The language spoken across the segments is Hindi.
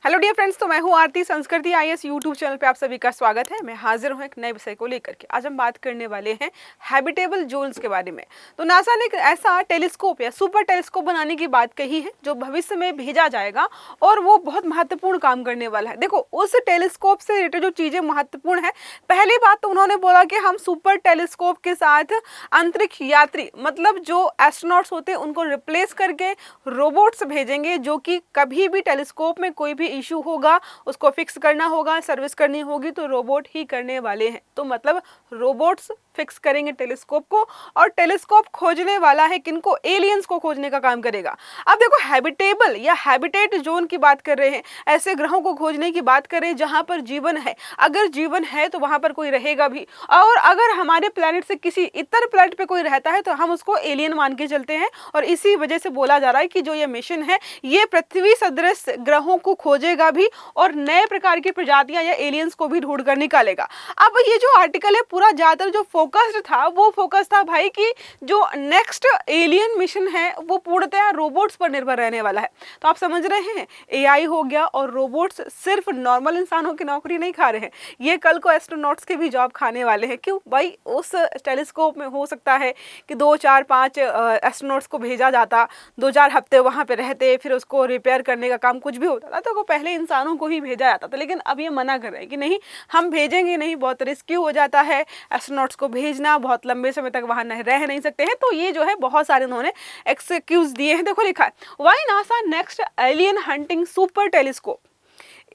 हेलो डियर फ्रेंड्स, तो मैं हूं आरती। संस्कृति आईएएस यूट्यूब चैनल पे आप सभी का स्वागत है। मैं हाजिर हूं एक नए विषय को लेकर के। आज हम बात करने वाले हैं हैबिटेबल जोन्स के बारे में। तो नासा ने एक ऐसा टेलीस्कोप या सुपर टेलीस्कोप बनाने की बात कही है जो भविष्य में भेजा जाएगा और वो बहुत महत्वपूर्ण काम करने वाला है। देखो, उस टेलीस्कोप से रिलेटेड जो चीजें महत्वपूर्ण है, पहली बात तो उन्होंने बोला कि हम सुपर टेलीस्कोप के साथ अंतरिक्ष यात्री मतलब जो एस्ट्रोनॉट्स होते हैं उनको रिप्लेस करके रोबोट्स भेजेंगे, जो कि कभी भी टेलीस्कोप में कोई भी इशू होगा उसको फिक्स करना होगा, सर्विस करनी होगी तो रोबोट ही करने वाले हैं। तो मतलब रोबोट्स फिक्स करेंगे टेलीस्कोप को, और टेलीस्कोप खोजने वाला है किनको? एलियंस को खोजने का काम करेगा। अब देखो, हैबिटेबल या हैबिटेट जोन की बात कर रहे हैं, ऐसे ग्रहों को खोजने की बात कर रहे हैं जहां पर जीवन है। अगर जीवन है तो वहां पर कोई रहेगा भी, और अगर हमारे प्लेनेट से किसी इतर प्लेनेट पे कोई रहता है तो हम उसको एलियन मान के चलते हैं। और इसी वजह से बोला जा रहा है कि जो ये मिशन है ये पृथ्वी सदृश ग्रहों को खोजेगा भी और नए प्रकार की प्रजातियां या एलियंस को भी ढूंढ कर निकालेगा। अब ये जो आर्टिकल है पूरा ज्यादातर जो फोकस्ड था वो फोकस था भाई कि जो नेक्स्ट एलियन मिशन है वो पूर्णतः रोबोट्स पर निर्भर रहने वाला है। तो आप समझ रहे हैं, एआई हो गया और रोबोट्स सिर्फ नॉर्मल इंसानों की नौकरी नहीं खा रहे हैं, ये कल को एस्ट्रोनॉट्स की भी जॉब खाने वाले हैं। क्यों भाई? उस टेलीस्कोप में हो सकता है कि 2 4 5 एस्ट्रोनॉट्स को भेजा जाता, 2 4 हफ्ते वहां पे रहते, फिर उसको रिपेयर करने का काम कुछ भी होता था तो वो पहले इंसानों को ही भेजा जाता था। लेकिन अब ये मना कर रहे हैं कि नहीं, हम भेजेंगे नहीं, बहुत रिस्की हो जाता है एस्ट्रोनॉट्स को भेजना, बहुत लंबे समय तक वहां रह नहीं सकते हैं। तो ये जो है बहुत सारे उन्होंने एक्सक्यूज दिए हैं। देखो लिखा है, why NASA next alien hunting super telescope.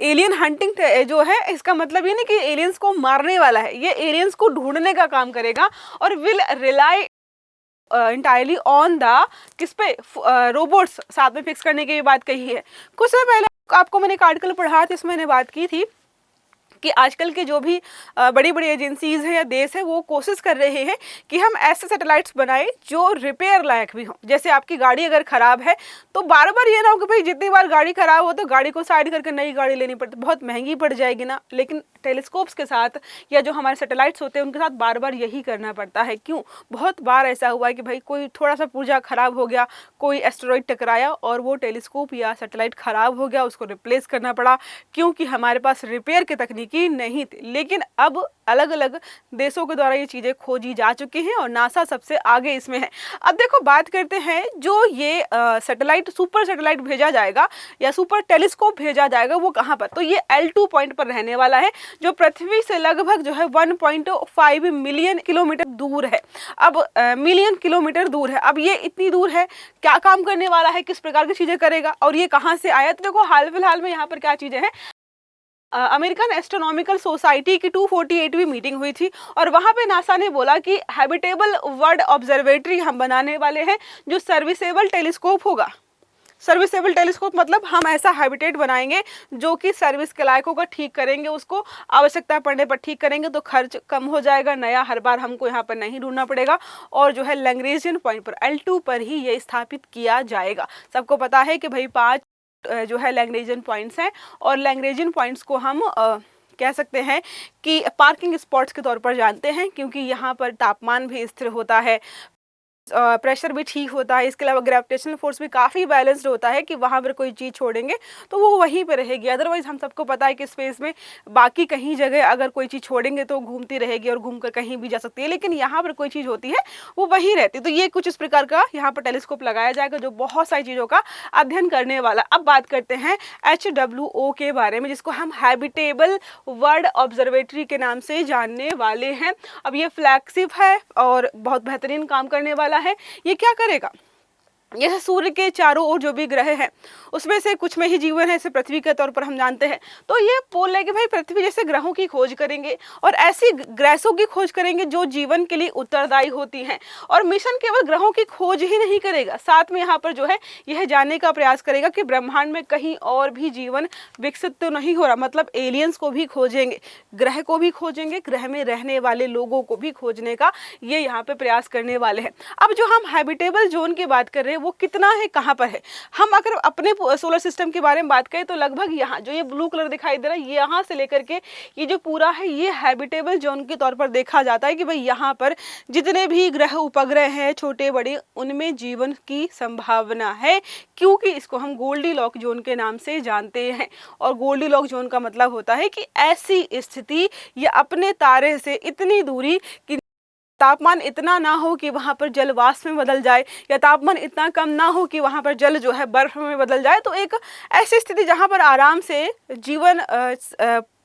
Alien hunting जो है इसका मतलब ये नहीं कि एलियंस को मारने वाला है, ये एलियंस को ढूंढने का काम करेगा और will rely entirely on the किस पे? रोबोट्स साथ में फिक्स करने की भी बात कही है। कुछ समय पहले आपको मैंने एक आर्टिकल पढ़ा था, इसमें मैंने बात की थी कि आजकल के जो भी बड़ी बड़ी एजेंसीज हैं या देश है वो कोशिश कर रहे हैं कि हम ऐसे सैटेलाइट्स बनाएं जो रिपेयर लायक भी हों। जैसे आपकी गाड़ी अगर ख़राब है तो बार बार ये ना हो कि भाई जितनी बार गाड़ी ख़राब हो तो गाड़ी को साइड करके नई गाड़ी लेनी पड़ती, बहुत महंगी पड़ जाएगी ना। लेकिन टेलीस्कोप्स के साथ या जो हमारे सैटेलाइट्स होते हैं उनके साथ बार बार यही करना पड़ता है। क्यों? बहुत बार ऐसा हुआ है कि भाई कोई थोड़ा सा पुर्जा ख़राब हो गया, कोई एस्टेरॉइड टकराया और वो टेलीस्कोप या सैटेलाइट ख़राब हो गया, उसको रिप्लेस करना पड़ा क्योंकि हमारे पास रिपेयर की तकनीकी नहीं थी। लेकिन अब अलग अलग देशों के द्वारा ये चीज़ें खोजी जा चुकी हैं और नासा सबसे आगे इसमें है। अब देखो, बात करते हैं जो ये सैटेलाइट सुपर सैटेलाइट भेजा जाएगा या सुपर टेलीस्कोप भेजा जाएगा वो कहाँ पर? तो ये L2 पॉइंट पर रहने वाला है जो पृथ्वी से लगभग जो है 1.5 मिलियन किलोमीटर दूर है। अब मिलियन किलोमीटर दूर है। अब ये इतनी दूर है, क्या काम करने वाला है, किस प्रकार की चीज़ें करेगा और ये कहाँ से आया? तो देखो, हाल फिलहाल में यहाँ पर क्या चीज़ें हैं, अमेरिकन एस्ट्रोनॉमिकल सोसाइटी की 248वीं मीटिंग हुई थी और वहां पे नासा ने बोला कि हैबिटेबल वर्ल्ड ऑब्जर्वेटरी हम बनाने वाले हैं जो सर्विसेबल टेलीस्कोप होगा। सर्विसेबल टेलीस्कोप मतलब हम ऐसा हैबिटेट बनाएंगे जो कि सर्विस के लायक होगा, ठीक करेंगे उसको, आवश्यकता पड़ने पर ठीक करेंगे तो खर्च कम हो जाएगा, नया हर बार हमको यहाँ पर नहीं ढूंढना पड़ेगा। और जो है लैग्रेंजियन पॉइंट पर L2 पर ही ये स्थापित किया जाएगा। सबको पता है कि भाई 5 जो है लैग्रेंजियन पॉइंट्स हैं और लैग्रेंजियन पॉइंट्स को हम कह सकते हैं कि पार्किंग स्पॉट्स के तौर पर जानते हैं, क्योंकि यहाँ पर तापमान भी स्थिर होता है, प्रेशर भी ठीक होता है, इसके अलावा ग्रेविटेशनल फोर्स भी काफ़ी बैलेंस्ड होता है कि वहाँ पर कोई चीज़ छोड़ेंगे तो वो वहीं पर रहेगी। अदरवाइज हम सबको पता है कि स्पेस में बाकी कहीं जगह अगर कोई चीज़ छोड़ेंगे तो घूमती रहेगी और घूमकर कहीं भी जा सकती है, लेकिन यहाँ पर कोई चीज़ होती है वो वहीं रहती है। तो ये कुछ इस प्रकार का यहाँ पर टेलीस्कोप लगाया जाएगा जो बहुत सारी चीज़ों का अध्ययन करने वाला। अब बात करते हैं HWO के बारे में, जिसको हम हैबिटेबल वर्ल्ड ऑब्जर्वेटरी के नाम से जानने वाले हैं। अब ये फ्लैगशिप है और बहुत बेहतरीन काम करने वाला है। ये क्या करेगा? यह सूर्य के चारों ओर जो भी ग्रह हैं उसमें से कुछ में ही जीवन है, इसे पृथ्वी के तौर पर हम जानते हैं। तो ये बोल रहे कि भाई पृथ्वी जैसे ग्रहों की खोज करेंगे और ऐसी ग्रहों की खोज करेंगे जो जीवन के लिए उत्तरदायी होती हैं। और मिशन केवल ग्रहों की खोज ही नहीं करेगा, साथ में यहाँ पर जो है यह जानने का प्रयास करेगा कि ब्रह्मांड में कहीं और भी जीवन विकसित तो नहीं हो रहा। मतलब एलियंस को भी खोजेंगे, ग्रह को भी खोजेंगे, ग्रह में रहने वाले लोगों को भी खोजने का ये यहाँ पे प्रयास करने वाले हैं। अब जो हम हैबिटेबल जोन की बात कर रहे हैं वो कितना है, कहाँ पर है। हम अगर अपने सोलर सिस्टम के बारे में बात करें तो लगभग यहाँ जो ये ब्लू कलर दिखाई दे रहा है, यहाँ से लेकर के ये जो पूरा है ये हैबिटेबल जोन के तौर पर देखा जाता है कि भाई यहाँ पर जितने भी ग्रह उपग्रह हैं छोटे बड़े, उनमें जीवन की संभावना है, क्योंकि इसको हम गोल्डीलॉक जोन के नाम से जानते हैं। और गोल्डीलॉक जोन का मतलब होता है कि ऐसी स्थिति या अपने तारे से इतनी दूरी कि तापमान इतना ना हो कि वहाँ पर जल वाष्प में बदल जाए, या तापमान इतना कम ना हो कि वहाँ पर जल जो है बर्फ में बदल जाए। तो एक ऐसी स्थिति जहाँ पर आराम से जीवन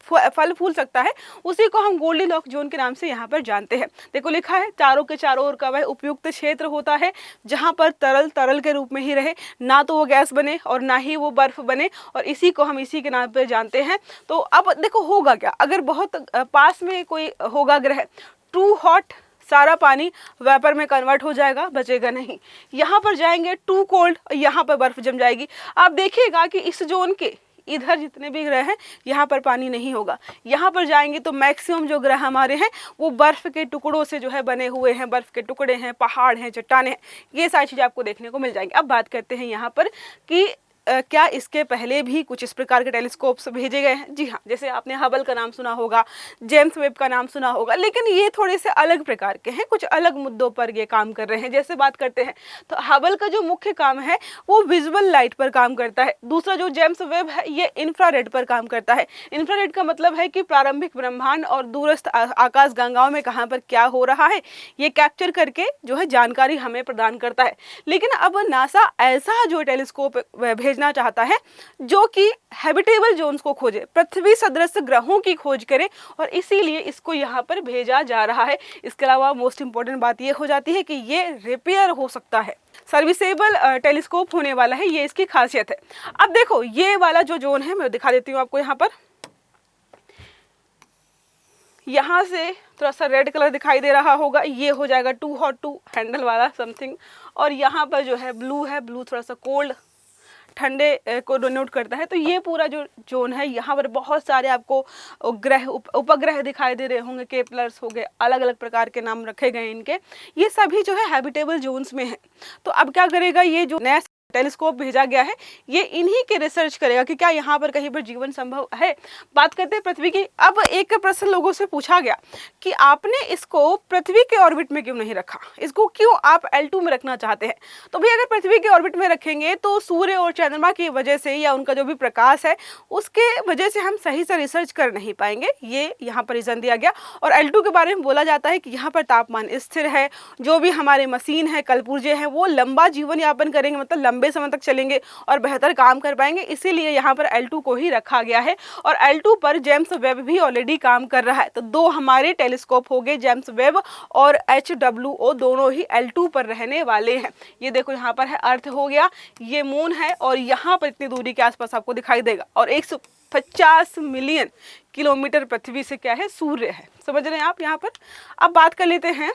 फल फूल सकता है, उसी को हम गोल्डीलॉक जोन के नाम से यहाँ पर जानते हैं। देखो लिखा है चारों के चारों ओर का वह उपयुक्त क्षेत्र होता है जहाँ पर तरल तरल के रूप में ही रहे, ना तो वो गैस बने और ना ही वो बर्फ बने, और इसी को हम इसी के नाम पर जानते हैं। तो अब देखो होगा क्या, अगर बहुत पास में कोई होगा ग्रह, टू हॉट, सारा पानी वेपर में कन्वर्ट हो जाएगा, बचेगा नहीं। यहाँ पर जाएंगे टू कोल्ड, यहाँ पर बर्फ जम जाएगी। आप देखिएगा कि इस जोन के इधर जितने भी ग्रह हैं यहाँ पर पानी नहीं होगा। यहाँ पर जाएंगे तो मैक्सिमम जो ग्रह हमारे हैं वो बर्फ के टुकड़ों से जो है बने हुए हैं, बर्फ के टुकड़े हैं, पहाड़ हैं, चट्टानें हैं, ये सारी चीज़ें आपको देखने को मिल जाएंगी। अब बात करते हैं यहाँ पर कि क्या इसके पहले भी कुछ इस प्रकार के टेलीस्कोप्स भेजे गए हैं। जी हाँ, जैसे आपने हबल का नाम सुना होगा, जेम्स वेब का नाम सुना होगा, लेकिन ये थोड़े से अलग प्रकार के हैं, कुछ अलग मुद्दों पर ये काम कर रहे हैं। जैसे बात करते हैं तो हबल का जो मुख्य काम है वो विजुअल लाइट पर काम करता है। दूसरा जो जेम्स वेब है ये इंफ्रारेड पर काम करता है। इंफ्रारेड का मतलब है कि प्रारंभिक ब्रह्मांड और दूरस्थ आकाश गंगाओं में कहाँ पर क्या हो रहा है ये कैप्चर करके जो है जानकारी हमें प्रदान करता है। लेकिन अब नासा ऐसा जो टेलीस्कोप भेजना चाहता है जो कि हैबिटेबल जोन्स को खोजे, पृथ्वी सदृश ग्रहों की खोज करे, और इसीलिए इसको यहाँ पर भेजा जा रहा है। इसके अलावा मोस्ट इंपॉर्टेंट बात ये हो जाती है कि ये रिपेयर हो सकता है, सर्विसेबल टेलीस्कोप होने वाला है, ये इसकी खासियत है। अब देखो ये वाला जो जोन है मैं दिखा देती हूँ आपको। यहाँ पर यहाँ से थोड़ा सा रेड कलर दिखाई दे रहा होगा, ये हो जाएगा टू हॉट टू हैंडल वाला समथिंग, और यहाँ पर जो है ब्लू थोड़ा सा कोल्ड ठंडे को डिनोट करता है। तो ये पूरा जो जोन है यहाँ पर बहुत सारे आपको ग्रह उपग्रह दिखाई दे रहे होंगे, केपलर्स हो गए, अलग अलग प्रकार के नाम रखे गए इनके, ये सभी जो है हैबिटेबल जोन्स में है। तो अब क्या करेगा ये जो नया टेलीस्कोप भेजा गया है ये इन्हीं के रिसर्च करेगा कि क्या यहाँ पर कहीं पर जीवन संभव है। बात करते हैं पृथ्वी की। अब एक प्रश्न लोगों से पूछा गया कि आपने इसको पृथ्वी के ऑर्बिट में क्यों नहीं रखा, इसको क्यों आप L2 में रखना चाहते हैं। तो भाई अगर पृथ्वी के ऑर्बिट में रखेंगे तो सूर्य और चंद्रमा की वजह से या उनका जो भी प्रकाश है उसके वजह से हम सही से रिसर्च कर नहीं पाएंगे, ये यहाँ पर रीजन दिया गया। और L2 के बारे में बोला जाता है कि यहाँ पर तापमान स्थिर है, जो भी हमारे मशीन है, कलपुर्जे हैं, वो लंबा जीवन यापन करेंगे, मतलब लंबे समय तक चलेंगे और बेहतर काम कर पाएंगे, इसीलिए यहाँ पर L2 को ही रखा गया है। और L2 पर जेम्स वेब भी ऑलरेडी काम कर रहा है। तो दो हमारे टेलीस्कोप हो गए, जेम्स वेब और HWO, दोनों ही L2 पर रहने वाले हैं। ये देखो यहाँ पर है अर्थ हो गया, ये मून है, और यहाँ पर इतनी दूरी के आसपास आपको दिखाई देगा, और 150 मिलियन किलोमीटर पृथ्वी से क्या है, सूर्य है। समझ रहे हैं आप यहाँ पर। अब बात कर लेते हैं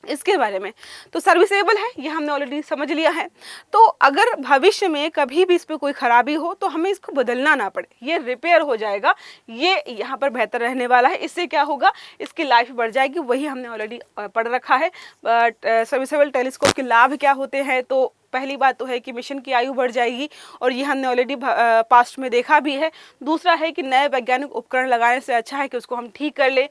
इसके बारे में। तो सर्विसेबल है ये हमने ऑलरेडी समझ लिया है। तो अगर भविष्य में कभी भी इस पर कोई खराबी हो तो हमें इसको बदलना ना पड़े, ये रिपेयर हो जाएगा, ये यहाँ पर बेहतर रहने वाला है। इससे क्या होगा, इसकी लाइफ बढ़ जाएगी, वही हमने ऑलरेडी पढ़ रखा है। सर्विसेबल टेलीस्कोप के लाभ क्या होते हैं, तो पहली बात तो है कि मिशन की आयु बढ़ जाएगी, और ये हमने ऑलरेडी पास्ट में देखा भी है। दूसरा है कि नए वैज्ञानिक उपकरण लगाने से अच्छा है कि उसको हम ठीक कर लें,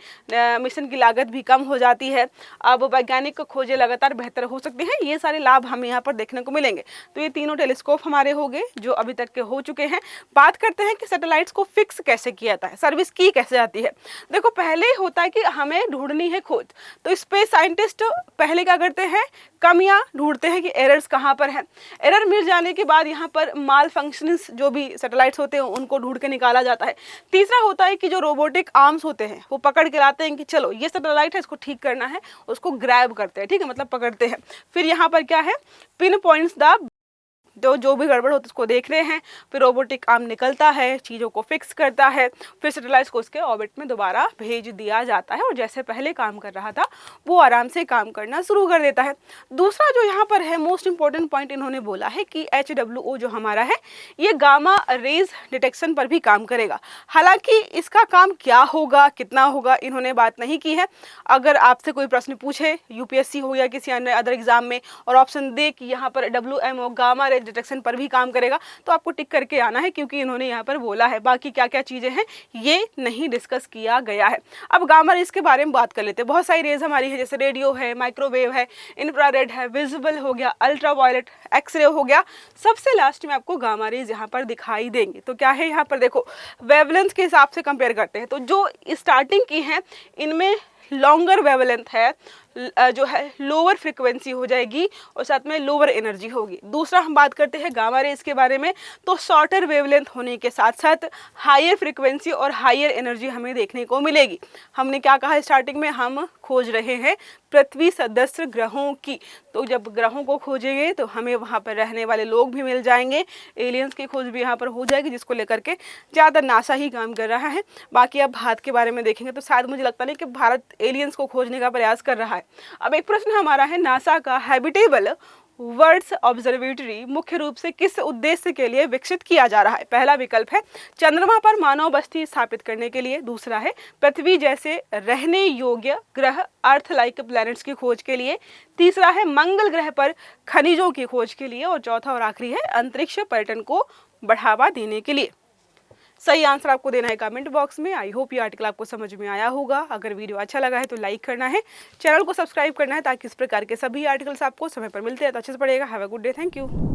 मिशन की लागत भी कम हो जाती है। अब वैज्ञानिक को खोजें लगातार बेहतर हो सकते हैं, ये सारे लाभ हमें यहाँ पर देखने को मिलेंगे। तो ये तीनों टेलीस्कोप हमारे हो गए जो अभी तक के हो चुके हैं। बात करते हैं कि सैटेलाइट्स को फिक्स कैसे किया जाता है, सर्विस की कैसे आती है। देखो पहले होता है कि हमें ढूंढनी है खोज, तो स्पेस साइंटिस्ट पहले क्या करते हैं, कमियां ढूंढते हैं कि एरर्स कहाँ पर है। एरर मिल जाने के बाद यहाँ पर माल फंक्शंस जो भी सैटेलाइट्स होते हैं उनको ढूंढ के निकाला जाता है। तीसरा होता है कि जो रोबोटिक आर्म्स होते हैं वो पकड़ के लाते हैं कि चलो ये सैटेलाइट है, इसको ठीक करना है, उसको ग्रैब करते हैं, ठीक है, मतलब पकड़ते हैं। फिर यहाँ पर क्या है, पिन पॉइंट्स द तो जो भी गड़बड़ होती है उसको देख रहे हैं, फिर रोबोटिक आर्म निकलता है, चीज़ों को फिक्स करता है, फिर सैटेलाइट को उसके ऑर्बिट में दोबारा भेज दिया जाता है और जैसे पहले काम कर रहा था वो आराम से काम करना शुरू कर देता है। दूसरा जो यहाँ पर है मोस्ट इंपॉर्टेंट पॉइंट इन्होंने बोला है कि HWO जो हमारा है ये गामा रेज डिटेक्शन पर भी काम करेगा। हालांकि इसका काम क्या होगा, कितना होगा, इन्होंने बात नहीं की है। अगर आपसे कोई प्रश्न पूछे यूपीएससी हो या किसी अन्य अदर एग्जाम में और ऑप्शन दे कि यहाँ पर WMO गामा रेज डिटेक्शन पर भी काम करेगा, तो आपको टिक करके आना है, क्योंकि इन्होंने यहाँ पर बोला है। बाकी क्या क्या चीज़ें हैं ये नहीं डिस्कस किया गया है। अब गामा रेज के बारे में बात कर लेते हैं। बहुत सारी रेज हमारी है, जैसे रेडियो है, माइक्रोवेव है, इंफ्रारेड है, विजिबल हो गया, अल्ट्रावायलेट, एक्सरे हो गया। सबसे लास्ट में आपको गामा रेज यहाँ पर दिखाई देंगे। तो क्या है यहाँ पर देखो, वेवलेंथ के हिसाब से कंपेयर करते हैं तो जो स्टार्टिंग की है इनमें लॉन्गर वेवलेंथ है, जो है लोअर फ्रिक्वेंसी हो जाएगी और साथ में लोअर एनर्जी होगी। दूसरा हम बात करते हैं गामा रेज के बारे में, तो शॉर्टर वेवलेंथ होने के साथ साथ हायर फ्रिक्वेंसी और हायर एनर्जी हमें देखने को मिलेगी। हमने क्या कहा स्टार्टिंग में, हम खोज रहे हैं पृथ्वी सदस्य ग्रहों की, तो जब ग्रहों को खोजेंगे तो हमें वहाँ पर रहने वाले लोग भी मिल जाएंगे, एलियंस की खोज भी यहाँ पर हो जाएगी, जिसको लेकर के ज़्यादा नासा ही काम कर रहा है। बाकी अब भारत के बारे में देखेंगे तो शायद मुझे लगता नहीं कि भारत एलियंस को खोजने का प्रयास कर रहा है। अब एक प्रश्न हमारा है, नासा का हैबिटेबल वर्ल्ड ऑब्जर्वेटरी मुख्य रूप से किस उद्देश्य के लिए विकसित किया जा रहा है? पहला विकल्प है चंद्रमा पर मानव बस्ती स्थापित करने के लिए, दूसरा है पृथ्वी जैसे रहने योग्य ग्रह अर्थ लाइक प्लैनेट्स की खोज के लिए, तीसरा है मंगल ग्रह पर खनिजों की खोज के लिए और चौथा और आखिरी है अंतरिक्ष पर्यटन को बढ़ावा देने के लिए। सही आंसर आपको देना है कमेंट बॉक्स में। आई होप ये आर्टिकल आपको समझ में आया होगा। अगर वीडियो अच्छा लगा है तो लाइक करना है, चैनल को सब्सक्राइब करना है ताकि इस प्रकार के सभी आर्टिकल्स आपको समय पर मिलते हैं। तो अच्छे से पढ़िएगा। Have a good day. Thank you.